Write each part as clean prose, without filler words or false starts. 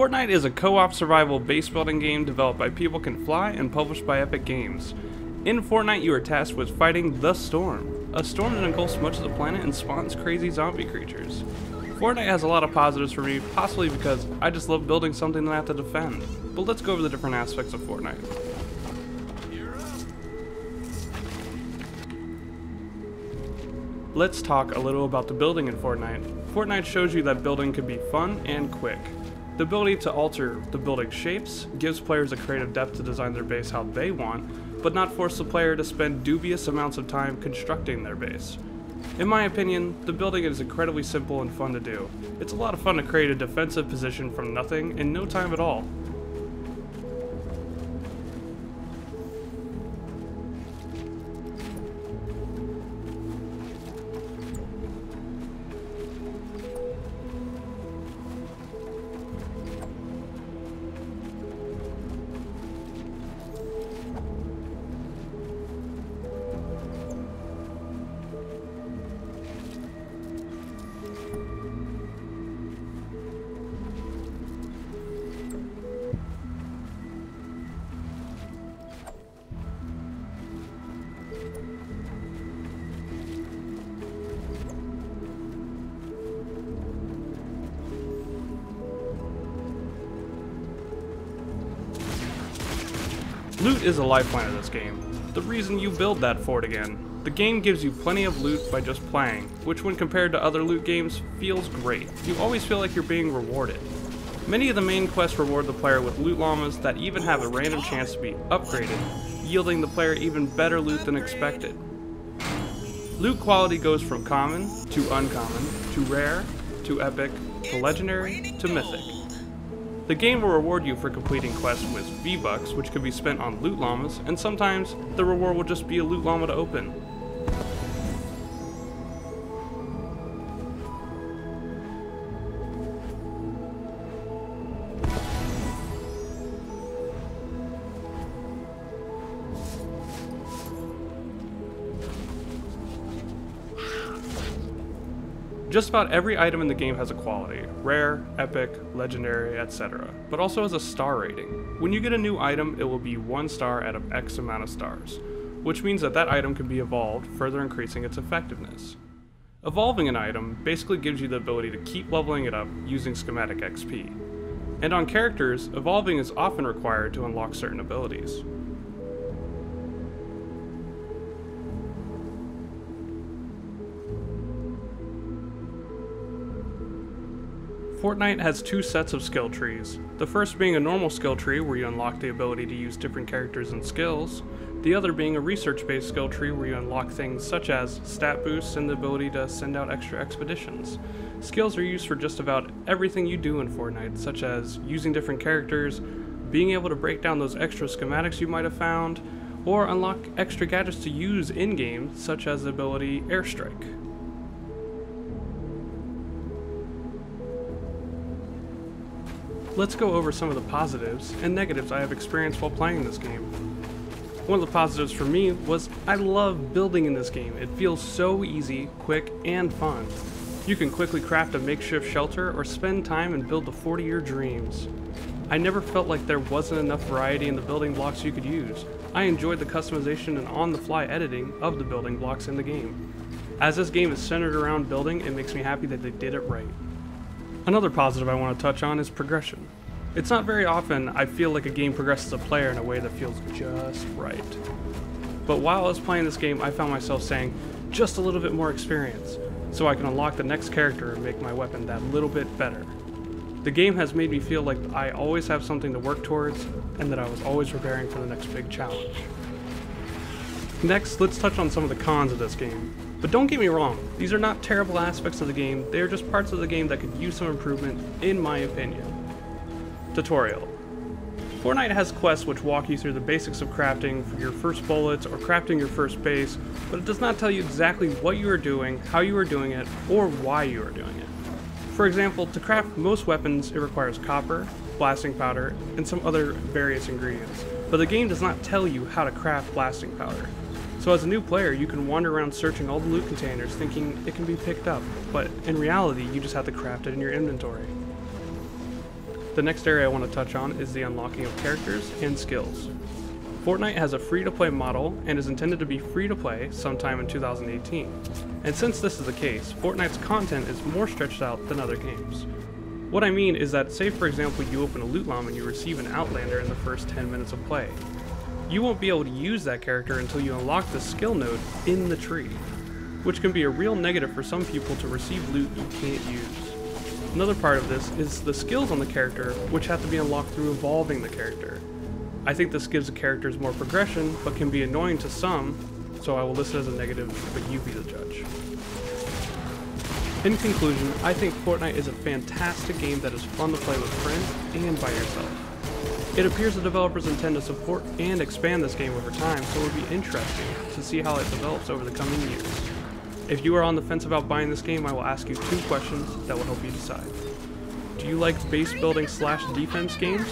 Fortnite is a co-op survival base building game developed by People Can Fly and published by Epic Games. In Fortnite, you are tasked with fighting the Storm, a storm that engulfs much of the planet and spawns crazy zombie creatures. Fortnite has a lot of positives for me, possibly because I just love building something that I have to defend. But let's go over the different aspects of Fortnite. Let's talk a little about the building in Fortnite. Fortnite shows you that building can be fun and quick. The ability to alter the building shapes gives players a creative depth to design their base how they want, but not force the player to spend dubious amounts of time constructing their base. In my opinion, the building is incredibly simple and fun to do. It's a lot of fun to create a defensive position from nothing in no time at all. Loot is a lifeline of this game, the reason you build that fort again. The game gives you plenty of loot by just playing, which when compared to other loot games, feels great. You always feel like you're being rewarded. Many of the main quests reward the player with loot llamas that even have a random chance to be upgraded, yielding the player even better loot than expected. Loot quality goes from common, to uncommon, to rare, to epic, to legendary, to mythic. The game will reward you for completing quests with V-Bucks, which can be spent on loot llamas, and sometimes the reward will just be a loot llama to open. Just about every item in the game has a quality, rare, epic, legendary, etc., but also has a star rating. When you get a new item, it will be 1 star out of X amount of stars, which means that that item can be evolved, further increasing its effectiveness. Evolving an item basically gives you the ability to keep leveling it up using schematic XP. And on characters, evolving is often required to unlock certain abilities. Fortnite has 2 sets of skill trees, the first being a normal skill tree where you unlock the ability to use different characters and skills, the other being a research-based skill tree where you unlock things such as stat boosts and the ability to send out extra expeditions. Skills are used for just about everything you do in Fortnite, such as using different characters, being able to break down those extra schematics you might have found, or unlock extra gadgets to use in-game, such as the ability Airstrike. Let's go over some of the positives and negatives I have experienced while playing this game. One of the positives for me was I love building in this game. It feels so easy, quick, and fun. You can quickly craft a makeshift shelter or spend time and build the fort of your dreams. I never felt like there wasn't enough variety in the building blocks you could use. I enjoyed the customization and on-the-fly editing of the building blocks in the game. As this game is centered around building, it makes me happy that they did it right. Another positive I want to touch on is progression. It's not very often I feel like a game progresses a player in a way that feels just right. But while I was playing this game, I found myself saying, just a little bit more experience, so I can unlock the next character and make my weapon that little bit better. The game has made me feel like I always have something to work towards, and that I was always preparing for the next big challenge. Next, let's touch on some of the cons of this game. But don't get me wrong, these are not terrible aspects of the game, they are just parts of the game that could use some improvement, in my opinion. Tutorial. Fortnite has quests which walk you through the basics of crafting for your first bullets or crafting your first base, but it does not tell you exactly what you are doing, how you are doing it, or why you are doing it. For example, to craft most weapons, it requires copper, blasting powder, and some other various ingredients, but the game does not tell you how to craft blasting powder. So as a new player, you can wander around searching all the loot containers thinking it can be picked up, but in reality, you just have to craft it in your inventory. The next area I want to touch on is the unlocking of characters and skills. Fortnite has a free-to-play model and is intended to be free-to-play sometime in 2018. And since this is the case, Fortnite's content is more stretched out than other games. What I mean is that, say for example you open a loot llama and you receive an Outlander in the first 10 minutes of play. You won't be able to use that character until you unlock the skill node in the tree, which can be a real negative for some people to receive loot you can't use. Another part of this is the skills on the character, which have to be unlocked through evolving the character. I think this gives the characters more progression, but can be annoying to some, so I will list it as a negative, but you be the judge. In conclusion, I think Fortnite is a fantastic game that is fun to play with friends and by yourself. It appears the developers intend to support and expand this game over time, so it would be interesting to see how it develops over the coming years. If you are on the fence about buying this game, I will ask you 2 questions that will help you decide. Do you like base building / defense games?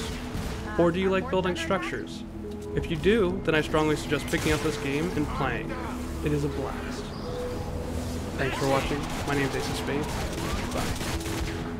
Or do you like building structures? If you do, then I strongly suggest picking up this game and playing. It is a blast. Thanks for watching. My name is Ace of Spades. Bye.